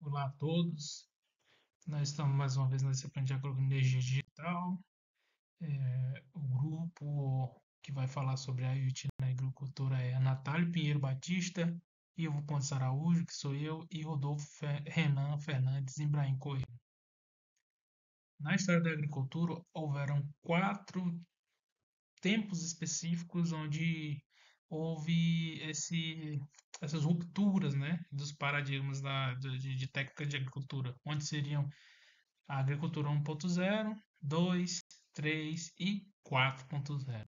Olá a todos, nós estamos mais uma vez na disciplina de agroenergia digital. O grupo que vai falar sobre a IoT na agricultura é a Natália Pinheiro Batista, Ivo Pontes Araújo, que sou eu, e Rodolfo Renan Fernandes Ibrahim Corrêa. Na história da agricultura, houveram quatro tempos específicos onde houve essas rupturas, né, dos paradigmas de técnica de agricultura, onde seriam a agricultura 1.0, 2, 3 e 4.0.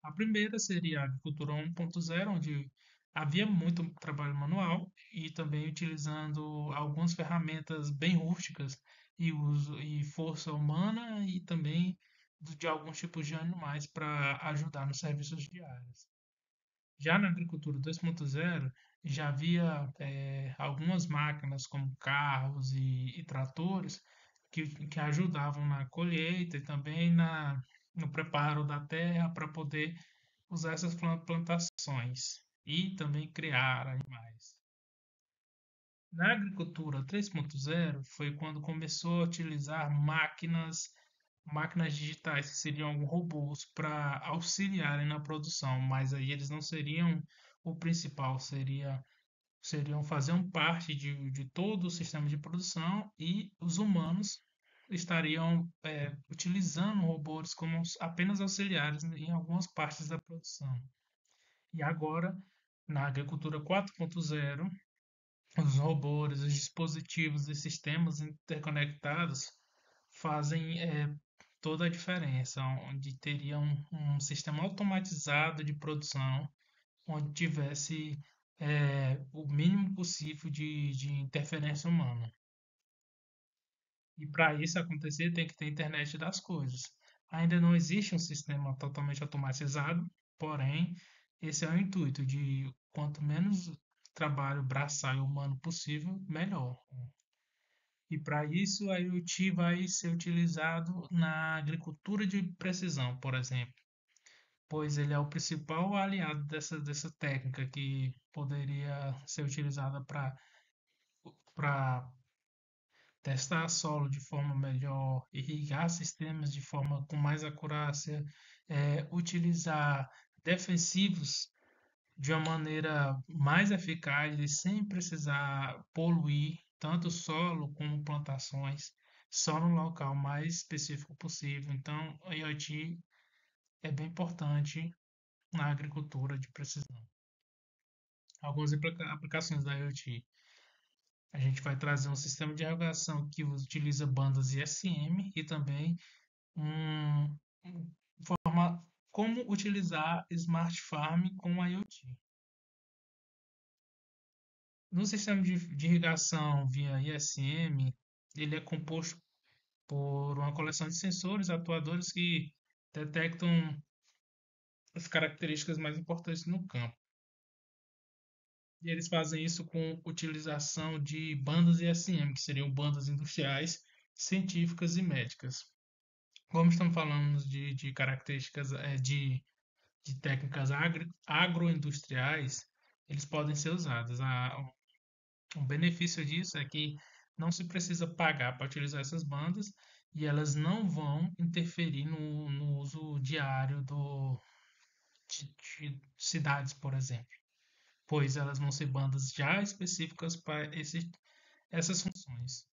A primeira seria a agricultura 1.0, onde havia muito trabalho manual e também utilizando algumas ferramentas bem rústicas e uso e força humana e também de alguns tipos de animais para ajudar nos serviços diários. Já na agricultura 2.0, já havia algumas máquinas como carros e tratores que ajudavam na colheita e também no preparo da terra para poder usar essas plantações e também criar animais. Na agricultura 3.0 foi quando começou a utilizar máquinas digitais, que seriam robôs para auxiliarem na produção, mas aí eles não seriam o principal, seriam faziam parte de todo o sistema de produção e os humanos estariam utilizando robôs como apenas auxiliares em algumas partes da produção. E agora, na agricultura 4.0, os robôs, os dispositivos e sistemas interconectados fazem toda a diferença, onde teria um sistema automatizado de produção, onde tivesse o mínimo possível de interferência humana. E para isso acontecer, tem que ter internet das coisas. Ainda não existe um sistema totalmente automatizado, porém, esse é o intuito de quanto menos trabalho braçal e humano possível, melhor. E para isso, a IoT vai ser utilizado na agricultura de precisão, por exemplo, pois ele é o principal aliado dessa técnica que poderia ser utilizada para testar solo de forma melhor, irrigar sistemas de forma com mais acurácia, utilizar defensivos de uma maneira mais eficaz e sem precisar poluir tanto o solo como plantações, só no local mais específico possível. Então, a IoT é bem importante na agricultura de precisão. Algumas aplicações da IoT. A gente vai trazer um sistema de irrigação que utiliza bandas ISM e também forma como utilizar Smart Farm com IoT. No sistema de irrigação via ISM, ele é composto por uma coleção de sensores atuadores que detectam as características mais importantes no campo. E eles fazem isso com utilização de bandas ISM, que seriam bandas industriais, científicas e médicas. Como estamos falando de características de técnicas agroindustriais, eles podem ser usados. O benefício disso é que não se precisa pagar para utilizar essas bandas e elas não vão interferir no uso diário de cidades, por exemplo, pois elas vão ser bandas já específicas para essas funções.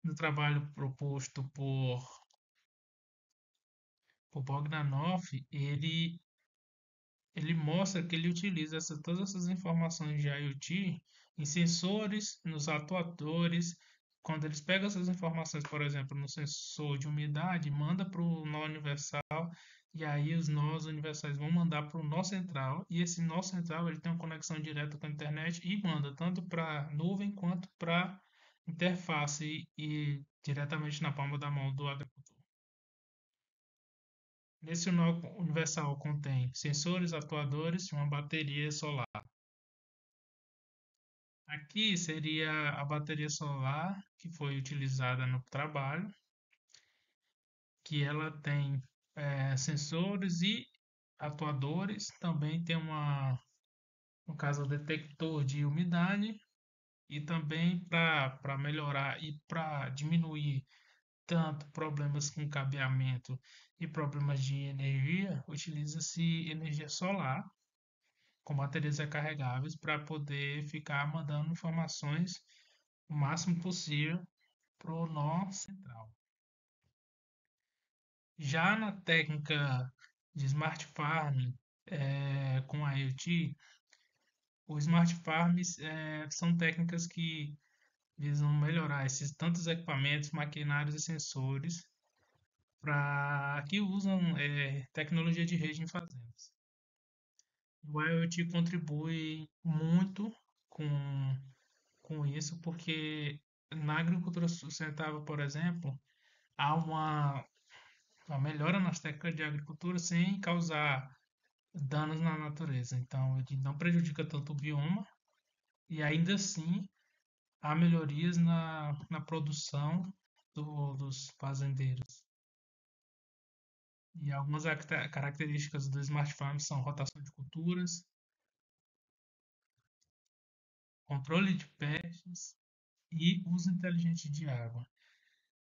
No trabalho proposto por Bogdanov, ele mostra que ele utiliza todas essas informações de IoT em sensores, nos atuadores. Quando eles pegam essas informações, por exemplo, no sensor de umidade, manda para o nó universal e aí os nós universais vão mandar para o nó central e esse nó central ele tem uma conexão direta com a internet e manda tanto para nuvem quanto para interface e diretamente na palma da mão do agricultor. Nesse nó universal contém sensores, atuadores e uma bateria solar. Aqui seria a bateria solar que foi utilizada no trabalho, que ela tem sensores e atuadores, também tem no caso, o detector de umidade e também para melhorar e para diminuir tanto problemas com cabeamento e problemas de energia, utiliza-se energia solar com baterias recarregáveis para poder ficar mandando informações o máximo possível para o nó central. Já na técnica de Smart Farming com IoT, o Smart Farms são técnicas que visam melhorar esses tantos equipamentos, maquinários e sensores para que usam tecnologia de rede em fazendas. O IoT contribui muito com, com isso, porque na agricultura sustentável, por exemplo, há uma melhora nas técnicas de agricultura sem causar danos na natureza. Então, ele não prejudica tanto o bioma e ainda assim há melhorias na produção dos fazendeiros. E algumas características do Smart Farm são rotação de culturas, controle de pestes e uso inteligente de água.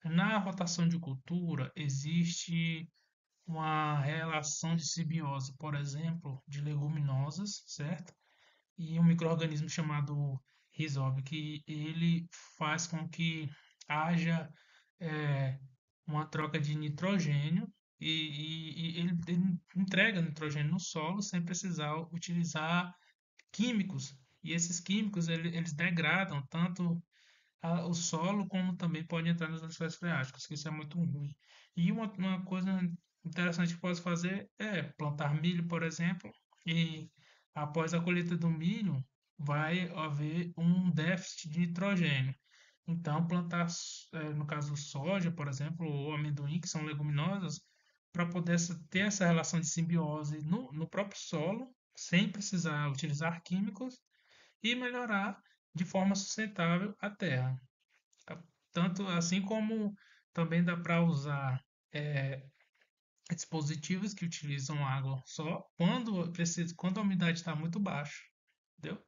Na rotação de cultura, existe uma relação de simbiose, por exemplo, de leguminosas, certo? E um micro-organismo chamado Rhizobium, que ele faz com que haja é, uma troca de nitrogênio e ele entrega nitrogênio no solo sem precisar utilizar químicos. E esses químicos eles degradam tanto o solo, como também pode entrar nos lençóis freáticos, que isso é muito ruim. E uma coisa interessante que pode fazer é plantar milho, por exemplo, e após a colheita do milho, vai haver um déficit de nitrogênio. Então, plantar, no caso, soja, por exemplo, ou amendoim, que são leguminosas, para poder ter essa relação de simbiose no próprio solo, sem precisar utilizar químicos, e melhorar de forma sustentável a terra. Tanto assim como também dá para usar é, dispositivos que utilizam água só quando precisa, quando a umidade está muito baixa, entendeu?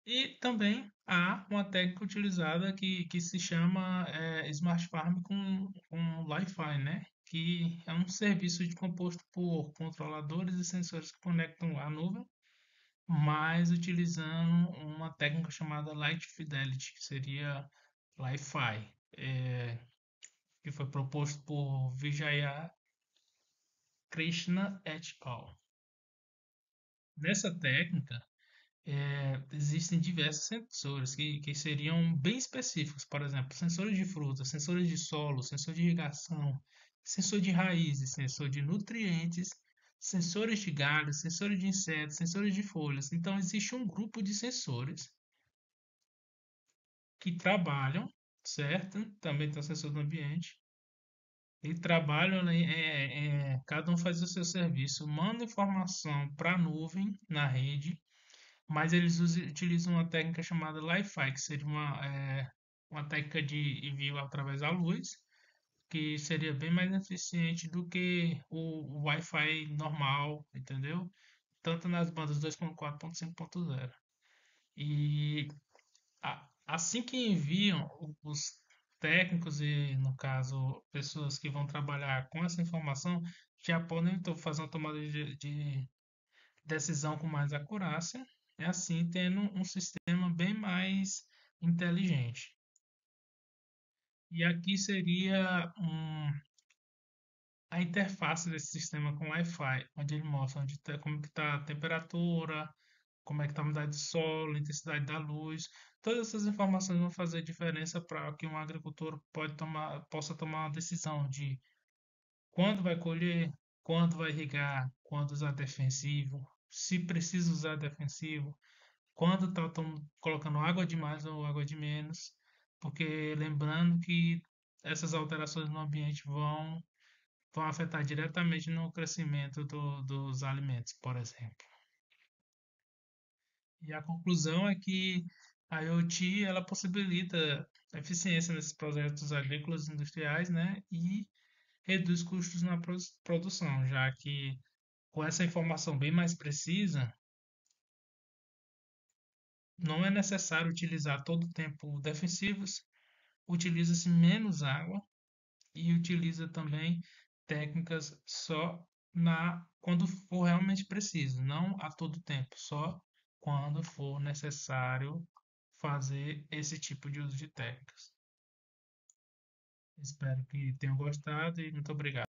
E também há uma técnica utilizada que se chama Smart Farm com Wi-Fi, né? Que é um serviço composto por controladores e sensores que conectam à nuvem, mas utilizando uma técnica chamada Light Fidelity, que seria Wi-Fi, que foi proposto por Vijaya Krishna et al. Nessa técnica, existem diversos sensores que seriam bem específicos, por exemplo, sensores de frutas, sensores de solo, sensor de irrigação, sensor de raízes, sensor de nutrientes, sensores de galhos, sensores de insetos, sensores de folhas. Então, existe um grupo de sensores que trabalham, certo? Também tem o sensor do ambiente. E trabalham, né, cada um faz o seu serviço, manda informação para a nuvem, na rede, mas eles utilizam uma técnica chamada Li-Fi, que seria uma técnica de envio através da luz, que seria bem mais eficiente do que o Wi-Fi normal, entendeu? Tanto nas bandas 2.4 quanto 5.0. E assim que enviam os técnicos e, no caso, pessoas que vão trabalhar com essa informação, já podem então, fazer uma tomada de decisão com mais acurácia, e assim tendo um sistema bem mais inteligente. E aqui seria a interface desse sistema com Wi-Fi, onde ele mostra como que está a temperatura, como é que está a umidade do solo, a intensidade da luz. Todas essas informações vão fazer diferença para que um agricultor possa tomar uma decisão de quando vai colher, quando vai irrigar, quando usar defensivo, se precisa usar defensivo, quando está colocando água de mais ou água de menos, porque lembrando que essas alterações no ambiente vão afetar diretamente no crescimento dos alimentos, por exemplo. E a conclusão é que a IoT ela possibilita eficiência nesses projetos agrícolas e industriais, né? E reduz custos na produção, já que com essa informação bem mais precisa, não é necessário utilizar todo o tempo defensivos, utiliza-se menos água e utiliza também técnicas só na quando for realmente preciso, não a todo tempo, só quando for necessário fazer esse tipo de uso de técnicas. Espero que tenham gostado e muito obrigado.